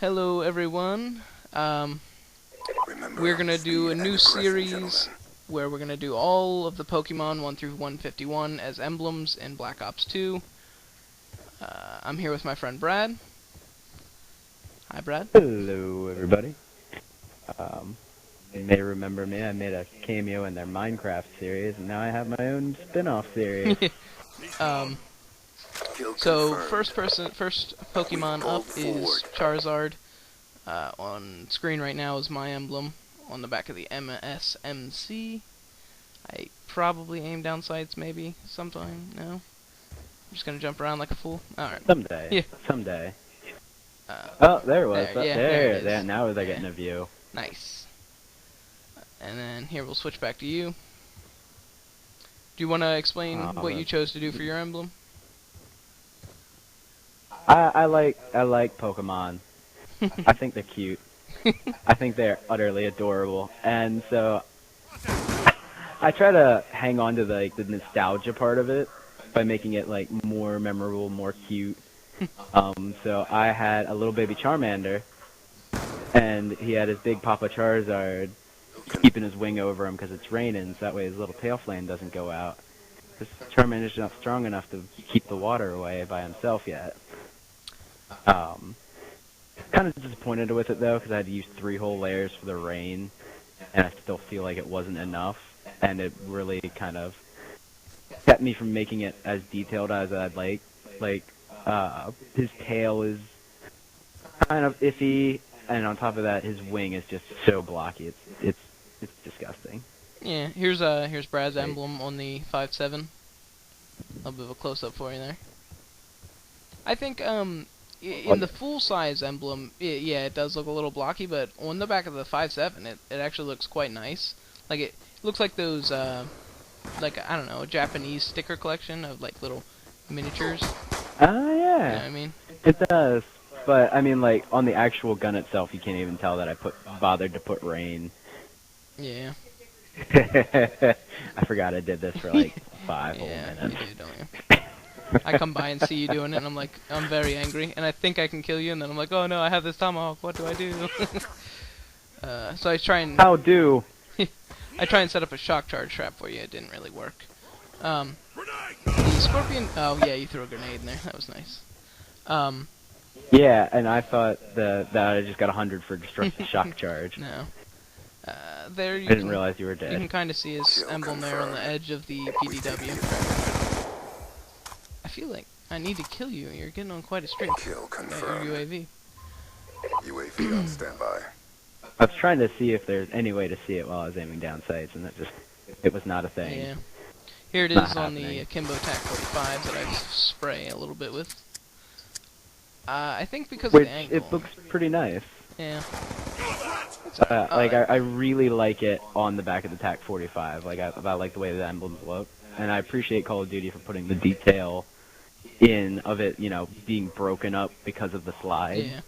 Hello everyone. We're gonna do a new series where we're gonna do all of the Pokemon 1 through 151 as emblems in Black Ops 2. I'm here with my friend Brad. Hi Brad. Hello everybody. You may remember me, I made a cameo in their Minecraft series, and now I have my own spin-off series. So first Pokemon up is Charizard. On screen right now is my emblem on the back of the MSMC. I probably aim down sights maybe sometime. No, I'm just gonna jump around like a fool. All right. Someday. Yeah. Someday. Oh, there it was. There it is. Now they're getting a view. Nice. And then here we'll switch back to you. Do you want to explain what you chose to do for your emblem? I like Pokemon. I think they're cute. I think they're utterly adorable, and so I try to hang on to the nostalgia part of it by making it like more memorable, more cute. So I had a little baby Charmander, and he had his big Papa Charizard keeping his wing over him because it's raining, so that way his little tail flame doesn't go out. Because Charmander's not strong enough to keep the water away by himself yet. Kind of disappointed with it though, because I had to use 3 whole layers for the rain, and I still feel like it wasn't enough, and it really kind of kept me from making it as detailed as I'd like. Like, his tail is kind of iffy, and on top of that, his wing is just so blocky. It's disgusting. Yeah, here's Brad's emblem on the 5.7. A little bit of a close-up for you there. I think in the full-size emblem, it does look a little blocky, but on the back of the 5.7, it actually looks quite nice. Like it looks like those like I don't know, a Japanese sticker collection of like little miniatures. Oh yeah. You know what I mean? It does. But I mean, like on the actual gun itself, you can't even tell that I bothered to put rain. Yeah. I forgot I did this for like 5 whole minutes. Yeah, you do, don't you? I come by and see you doing it, and I'm like, I'm very angry, and I think I can kill you, and then I'm like, oh no, I have this tomahawk, what do I do? So I try and... How do? I try and set up a shock charge trap for you, it didn't really work. The Scorpion... Oh yeah, you threw a grenade in there, that was nice. Yeah, and I thought that I just got 100 for destructive shock charge. No. There you I didn't realize you were dead. You can kind of see his emblem there on the edge of the PDW. I feel like I need to kill you. You're getting on quite a streak. Kill confirmed. Your UAV. UAV on standby. I was trying to see if there's any way to see it while I was aiming down sights, and it was not a thing. Yeah. Here it is on the Akimbo TAC 45 that I spray a little bit with. I think because of the angle. It looks pretty nice. Yeah. I really like it on the back of the TAC 45. Like I like the way the emblems look, and I appreciate Call of Duty for putting the detail in of it, being broken up because of the slide. Yeah.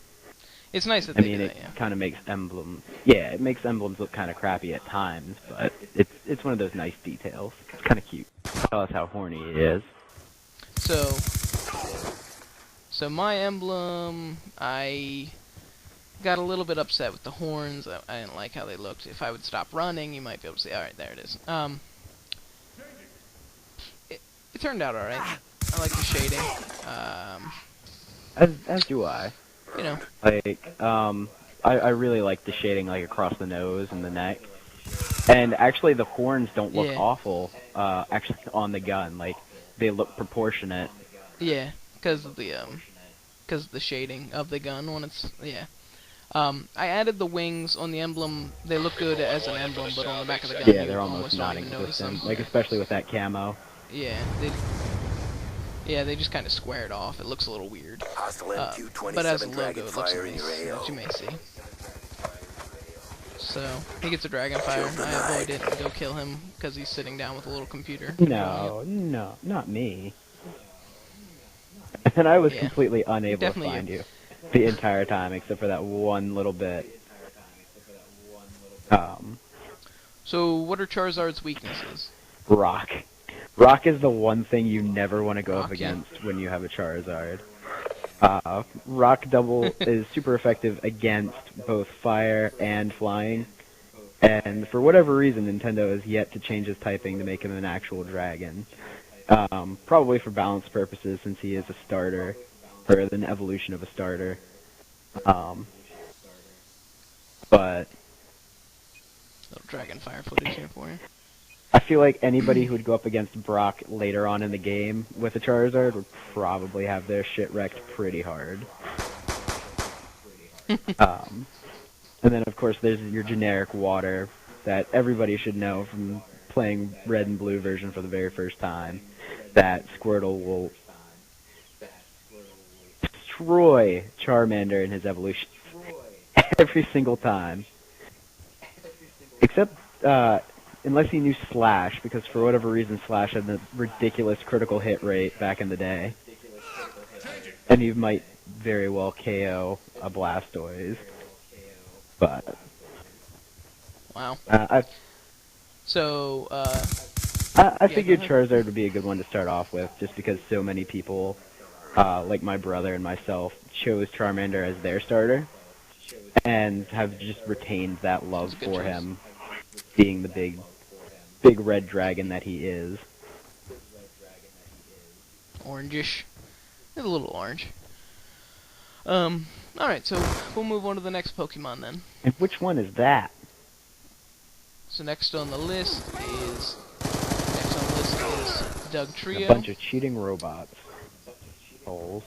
It's nice that they do that, it kind of makes emblems. Yeah, it makes emblems look kind of crappy at times, but it's one of those nice details. It's kind of cute. Tell us how horny he is. So my emblem, I got a little bit upset with the horns. I didn't like how they looked. If I would stop running, you might be able to see. Alright, there it is. It turned out alright. I like the shading. As do I. You know. Like, I really like the shading, like, across the nose and the neck. And actually, the horns don't look awful, actually, on the gun. Like, they look proportionate. Yeah, because of the shading of the gun when it's, I added the wings on the emblem. They look good as an emblem, but on the back of the gun, yeah, they're almost non-existent. Like, especially with that camo. Yeah, they just kind of squared off. It looks a little weird. But as a logo, it looks nice, as you may see. So, he gets a Dragonfire. I avoid it and go kill him because he's sitting down with a little computer. No, not me. And I was completely unable to find you the entire time, except for that one little bit. So, what are Charizard's weaknesses? Rock. Rock is the one thing you never want to go up against when you have a Charizard. Rock Double is super effective against both fire and flying, and for whatever reason, Nintendo has yet to change his typing to make him an actual dragon. Probably for balance purposes, since he is a starter, or an evolution of a starter. But Little dragon fire footage here for you. I feel like anybody who would go up against Brock later on in the game with a Charizard would probably have their shit wrecked pretty hard. And then, of course, there's your generic water that everybody should know from playing Red and Blue version for the very first time, that Squirtle will destroy Charmander in his evolution every single time. Except, unless you knew Slash, because for whatever reason Slash had the ridiculous critical hit rate back in the day. And you might very well KO a Blastoise. But... Wow. I figured go ahead. Charizard would be a good one to start off with, just because so many people, like my brother and myself, chose Charmander as their starter, and have just retained that love That's a good for choice. him, being the big red dragon that he is. Orangish. It's a little orange. Alright, so we'll move on to the next Pokemon then. And which one is that? So next on the list is Dugtrio. A bunch of cheating robots. Holes.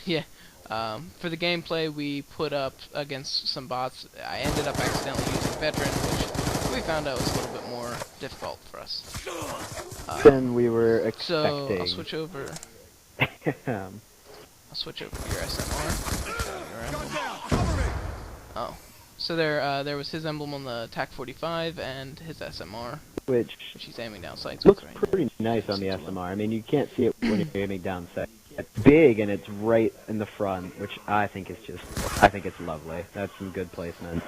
Yeah. For the gameplay, we put up against some bots. I ended up accidentally using Veteran, which we found out was a little bit more difficult for us. Than we were expecting. So I'll switch over. I'll switch over to your SMR. Your emblem. Oh, so there was his emblem on the TAC 45 and his SMR, which he's aiming down sights looks with right pretty nice on the SMR. I mean, you can't see it when you're aiming down sight. It's big and it's right in the front, which I think is it's lovely. That's some good placement.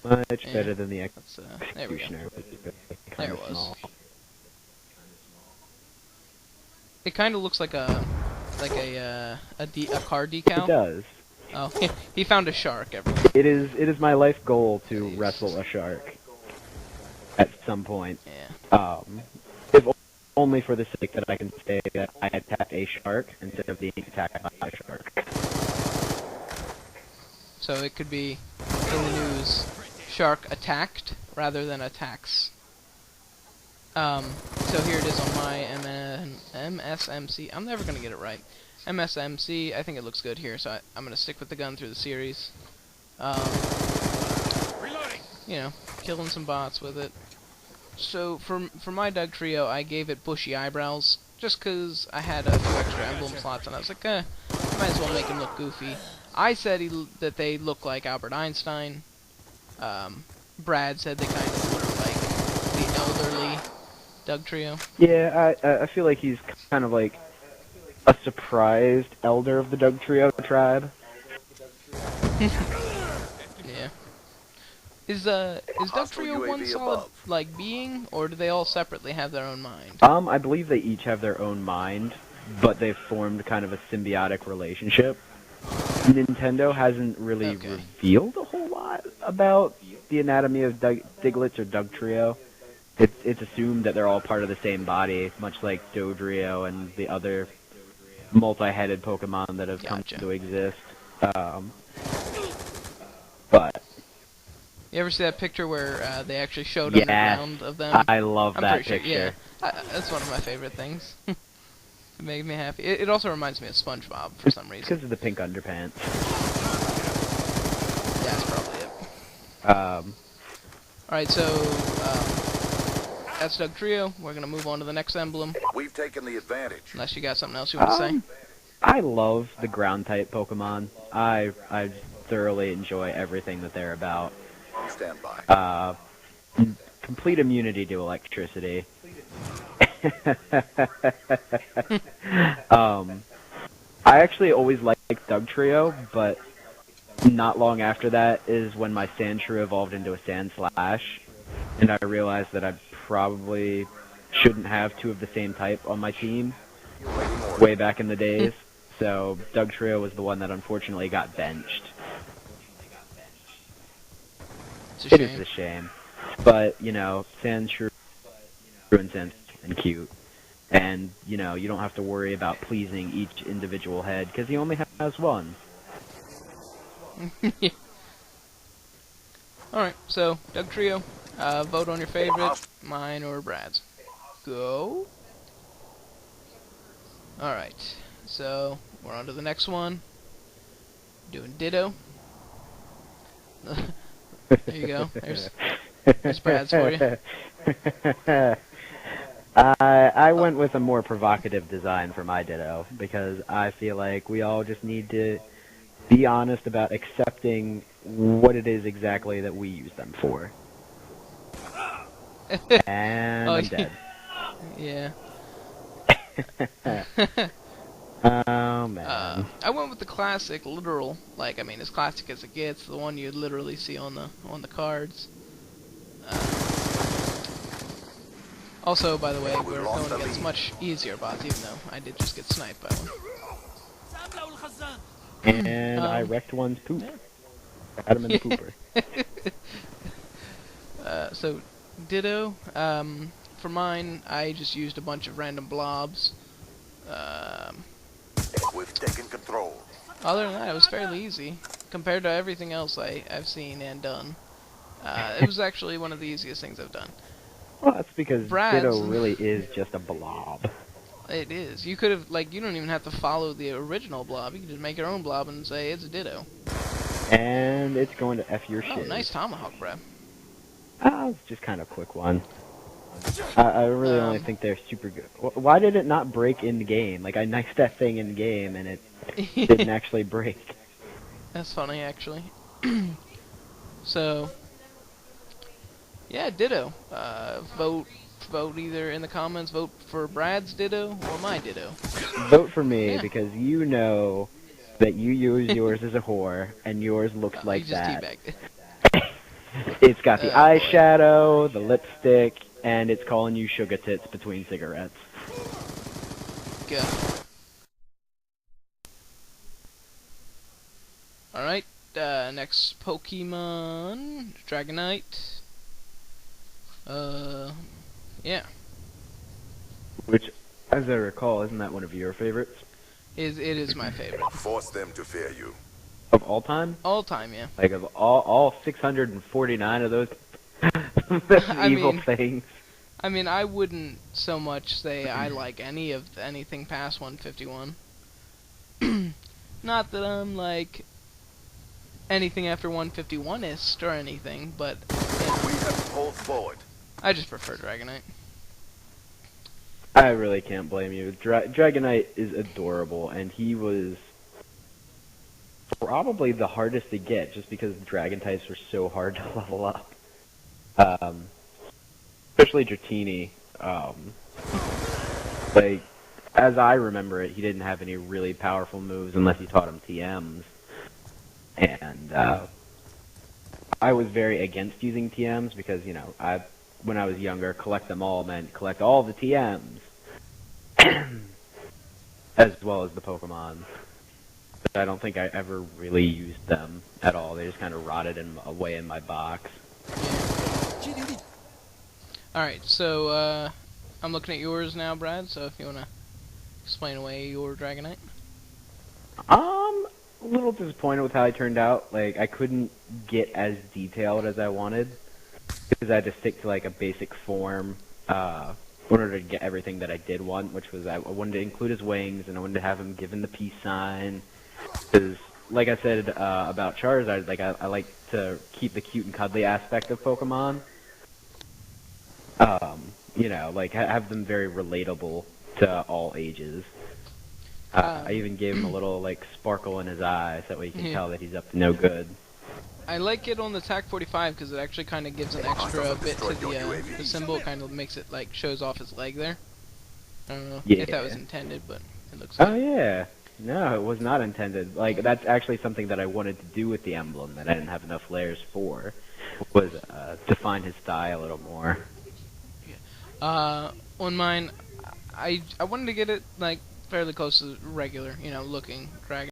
Much better than the there we go. Executioner, which is There kind it of was. small. It kind of looks like a car decal. It does. Oh, he found a shark. Everyone. It is my life goal to wrestle a shark at some point. Yeah. If only for the sake that I can say that I attacked a shark instead of being attacked by a shark. So it could be in the news, shark attacked rather than attacks. So here it is on my MSMC. I'm never gonna get it right. MSMC. I think it looks good here, so I'm gonna stick with the gun through the series. You know, killing some bots with it. So for my Dugtrio, I gave it bushy eyebrows, just 'cause I had a few extra emblem slots, and I was like, might as well make him look goofy. I said that they look like Albert Einstein. Brad said they kind of look like the elderly Dugtrio. Yeah, I feel like he's kind of like a surprised elder of the Dugtrio tribe. Yeah. Is Dugtrio one UAV solid above. like being, or do they all separately have their own mind? I believe they each have their own mind, but they've formed kind of a symbiotic relationship. Nintendo hasn't really revealed a whole lot about the anatomy of Diglett or Dugtrio. It's assumed that they're all part of the same body, much like Dodrio and the other multi-headed Pokemon that have come to exist. But you ever see that picture where they actually showed underground of them? I love that pretty picture. Sure, yeah, that's one of my favorite things. It made me happy. It also reminds me of SpongeBob for some reason. Because of the pink underpants. Yeah, that's probably it. Alright, so that's Dugtrio. We're gonna move on to the next emblem. We've taken the advantage. Unless you got something else you want to say. I love the ground type Pokemon. I thoroughly enjoy everything that they're about. Stand by. Complete immunity to electricity. I actually always liked Dugtrio, but not long after that is when my Sandshrew evolved into a Sandslash, and I realized that I probably shouldn't have two of the same type on my team way back in the days. so Dugtrio was the one that unfortunately got benched. It's a It shame. is a shame. But, you know, Sandshrew and Sand and cute. And, you know, you don't have to worry about pleasing each individual head, because he only has one. Yeah. Alright, so, Dugtrio, vote on your favorite, mine or Brad's. Go. Alright, so, we're on to the next one. Doing Ditto. There you go. There's Brad's for you. I went with a more provocative design for my Ditto, because I feel like we all just need to be honest about accepting what it is exactly that we use them for. And Oh, I'm dead. Yeah. Oh, man. I went with the classic, literal, like, I mean, as classic as it gets, the one you literally see on the cards. Also, by the way, we're going against much easier bots, even though I did just get sniped by one. And I wrecked one's poop. Yeah. Had him in the pooper. So, Ditto, for mine, I just used a bunch of random blobs. We've taken control. Other than that, it was fairly easy, compared to everything else I've seen and done. It was actually one of the easiest things I've done. Well, that's because Brad's. Ditto really is just a blob. It is. You could have, like, you don't even have to follow the original blob. You can just make your own blob and say it's a Ditto. And it's going to F your Oh, shit. nice tomahawk, bruh. It's just kind of a quick one. I really only think they're super good. Why did it not break in the game? Like, I knifed that thing in game and it didn't actually break. That's funny, actually. So, yeah, Ditto. Vote either in the comments, vote for Brad's Ditto or my Ditto. Vote for me, Yeah. because you know that you use yours as a whore, and yours looks like you just that. teabagged it. It's got the Oh, boy. eyeshadow, the lipstick, and it's calling you sugar tits between cigarettes. Go. Alright, next Pokemon, Dragonite. Yeah. Which, as I recall, isn't that one of your favorites? It is my favorite. Force them to fear you. Of all time? All time, yeah. Like, of all 649 of those evil things? I mean, I wouldn't so much say I like anything past 151. Not that I'm like anything after 151ist or anything, but yeah, We have pulled forward. I just prefer Dragonite. I really can't blame you. Dragonite is adorable, and he was probably the hardest to get, just because the Dragon types were so hard to level up. Especially Dratini. Like, as I remember it, he didn't have any really powerful moves unless you taught him TMs. And I was very against using TMs because, you know, when I was younger, collect them all meant collect all the TMs. As well as the Pokemon. But I don't think I ever really used them at all. They just kind of rotted away in my box. Alright, so I'm looking at yours now, Brad, so if you want to explain away your Dragonite. A little disappointed with how it turned out. Like, I couldn't get as detailed as I wanted, because I had to stick to, like, a basic form, in order to get everything that I did want, which was I wanted to include his wings, and I wanted to have him given the peace sign, because, like I said about Charizard, like, I like to keep the cute and cuddly aspect of Pokemon. You know, like, have them very relatable to all ages. I even gave him a little, like, sparkle in his eye, so that way you can tell that he's up to no good. I like it on the TAC 45 because it actually kind of gives an extra bit to the symbol. It kind of makes it, like, shows off his leg there. I don't know if that was intended, but it looks good. Oh, yeah. No, it was not intended. Like, that's actually something that I wanted to do with the emblem that I didn't have enough layers for, was define his thigh a little more. On mine, I wanted to get it, like, fairly close to regular, looking dragon.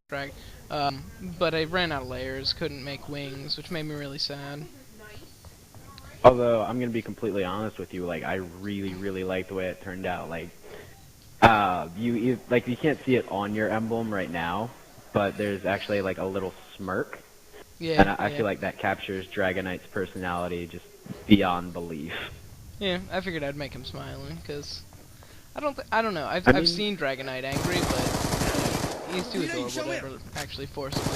But I ran out of layers, couldn't make wings, which made me really sad. Although I'm gonna be completely honest with you, like I really, really like the way it turned out. Like, you can't see it on your emblem right now, but there's actually like a little smirk, Yeah, and I feel like that captures Dragonite's personality just beyond belief. Yeah, I figured I'd make him smiling, because I don't know. I I've mean- seen Dragonite angry, but he's too adorable to ever actually force him to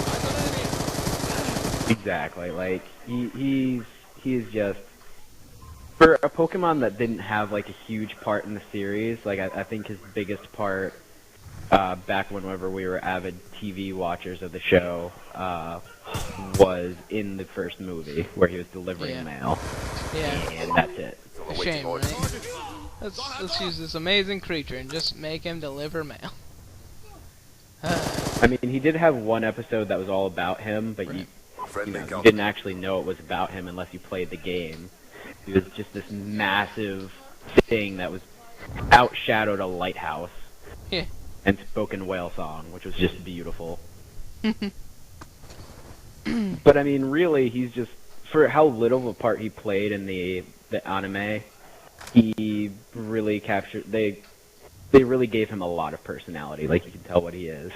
do Exactly. Like he's just for a Pokemon that didn't have like a huge part in the series. Like I think his biggest part back whenever we were avid TV watchers of the show was in the first movie where he was delivering mail. Yeah. And that's it. A shame, right? Let's use this amazing creature and just make him deliver mail. I mean, he did have one episode that was all about him, but you didn't actually know it was about him unless you played the game. He was just this massive thing that was outshadowed a lighthouse. Yeah. And spoken whale song, which was just beautiful. But I mean, really, he's just, for how little of a part he played in the anime, he really captured. They really gave him a lot of personality. Like you can tell what he is.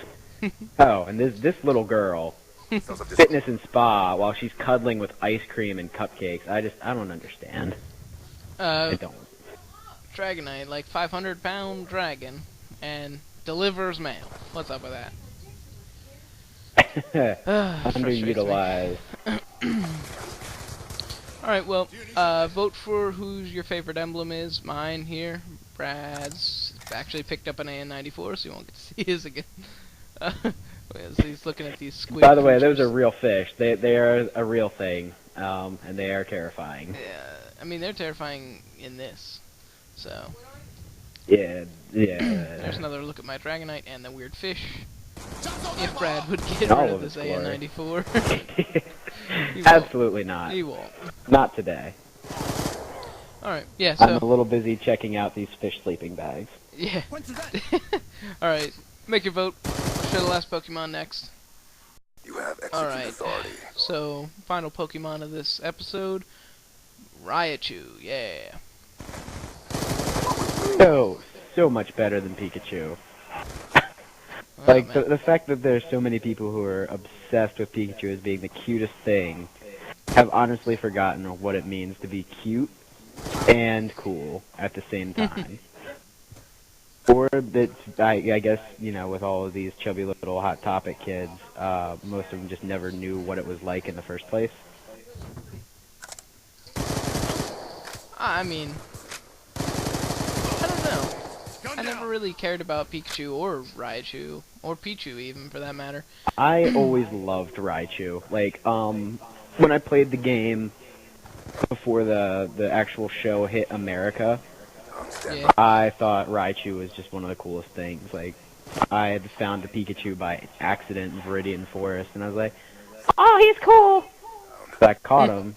Oh, and this little girl, fitness and spa, while she's cuddling with ice cream and cupcakes. I don't understand. I don't. Dragonite, like 500-pound dragon, and delivers mail. What's up with that? Underutilized. Alright, well, vote for who's your favorite emblem is. Mine here. Brad's actually picked up an AN94, so you won't get to see his again. So he's looking at these squid By the way, creatures. those are real fish. They are a real thing, and they are terrifying. Yeah, I mean, they're terrifying in this. So, Yeah. there's another look at my Dragonite and the weird fish. If Brad would get All rid of of this its glory. AN94. Absolutely not. He won't. Not today. Alright, yeah, I'm a so... little busy checking out these fish sleeping bags. Yeah. Alright, make your vote. Show the last Pokemon next. You have execute Alright, authority. so, final Pokemon of this episode. Raichu, yeah. So much better than Pikachu. Oh, Like, man. the fact that there's so many people who are obsessed with Pikachu as being the cutest thing have honestly forgotten what it means to be cute and cool at the same time. Or that, I guess, with all of these chubby little Hot Topic kids, most of them just never knew what it was like in the first place. I mean, I don't know. I never really cared about Pikachu or Raichu, or Pichu even, for that matter. I always loved Raichu. Like, when I played the game before the actual show hit America, Yeah. I thought Raichu was just one of the coolest things. Like, I had found the Pikachu by accident in Viridian Forest, and I was like, oh, he's cool! So I caught him,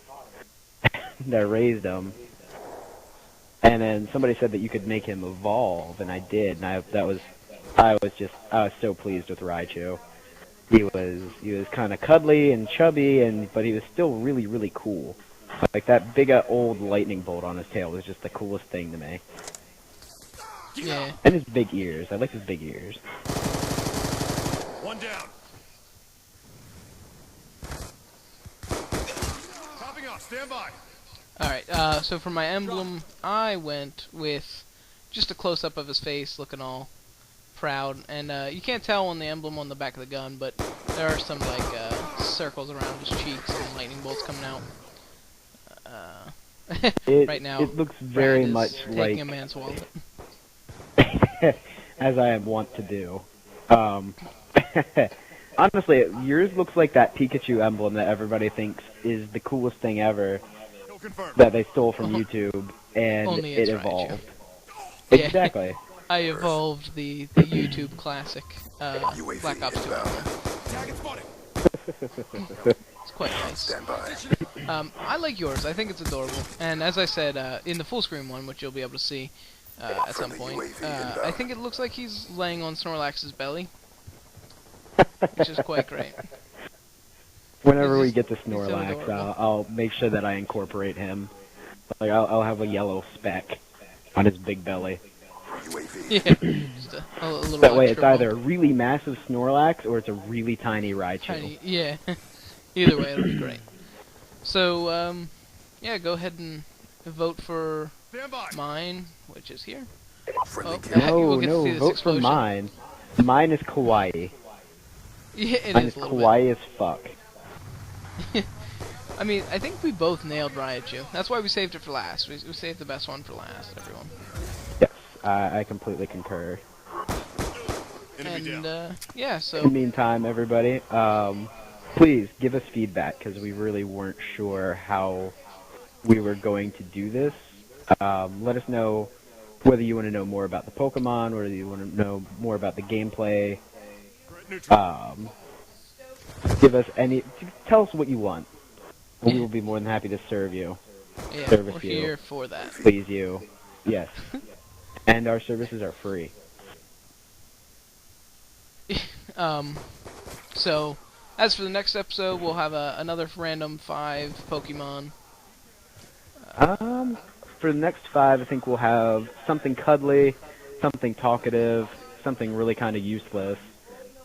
and I raised him, and then somebody said that you could make him evolve, and I did, and I was so pleased with Raichu. He was kind of cuddly and chubby, but he was still really, really cool. Like, that big old lightning bolt on his tail was just the coolest thing to me. Yeah. And his big ears. I like his big ears. One down. Topping off. Stand by. Alright, so for my emblem, I went with just a close-up of his face, looking all proud. And you can't tell on the emblem on the back of the gun, but there are some, like, circles around his cheeks and lightning bolts coming out. Right now, it looks very Brad is much taking like a man's wallet. as I am wont to do. Honestly, yours looks like that Pikachu emblem that everybody thinks is the coolest thing ever No confirmed. that they stole from YouTube, and Only it it's evolved. Raichu. Yeah. Exactly. I evolved the YouTube classic UAV Black Ops 2 inbound. emblem. Target spotted. It's quite nice. Stand by. I like yours. I think it's adorable. And as I said, in the full screen one, which you'll be able to see, at some point. I think it looks like he's laying on Snorlax's belly, which is quite great. Whenever we He's get to he's so Snorlax, adorable. I'll make sure that I incorporate him. Like I'll have a yellow speck on his big belly. UAV. Yeah, just a little That way, it's extra either a bump. really massive Snorlax or it's a really tiny Raichu. Tiny, yeah. Either way, it'll be great. So, yeah, go ahead and vote for Stand by. mine, which is here. Friendly Oh, kill. No, we'll get to no, see this vote explosion. for mine. Mine is kawaii. Yeah, it Mine is is a little kawaii as fuck. bit. I mean, I think we both nailed Raichu. That's why we saved it for last. We saved the best one for last, everyone. Yes, I completely concur. Enemy And, down. yeah, In the so, meantime, everybody, please give us feedback because we really weren't sure how we were going to do this. Let us know whether you want to know more about the Pokemon, whether you want to know more about the gameplay. Threat neutral. Give us tell us what you want. We will be more than happy to serve you. yeah, service we're you. here for that. Please you. Yes. And our services are free. So, as for the next episode, we'll have another random 5 Pokemon. For the next 5, I think we'll have something cuddly, something talkative, something really kind of useless,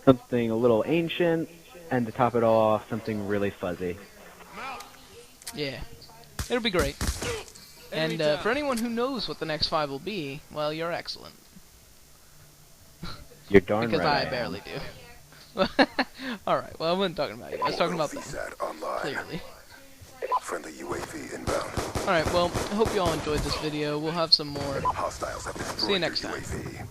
something a little ancient, and to top it all off, something really fuzzy. I'm out. Yeah, it'll be great. Enemy And down. for anyone who knows what the next 5 will be, well, you're excellent. You're darn Because right. I barely do. Alright, well, I wasn't talking about you. I was talking about them, VSAT online. clearly. Friendly UAV inbound. Alright, well, I hope you all enjoyed this video. We'll have some more. Hostiles have destroyed See you next your time. UAV.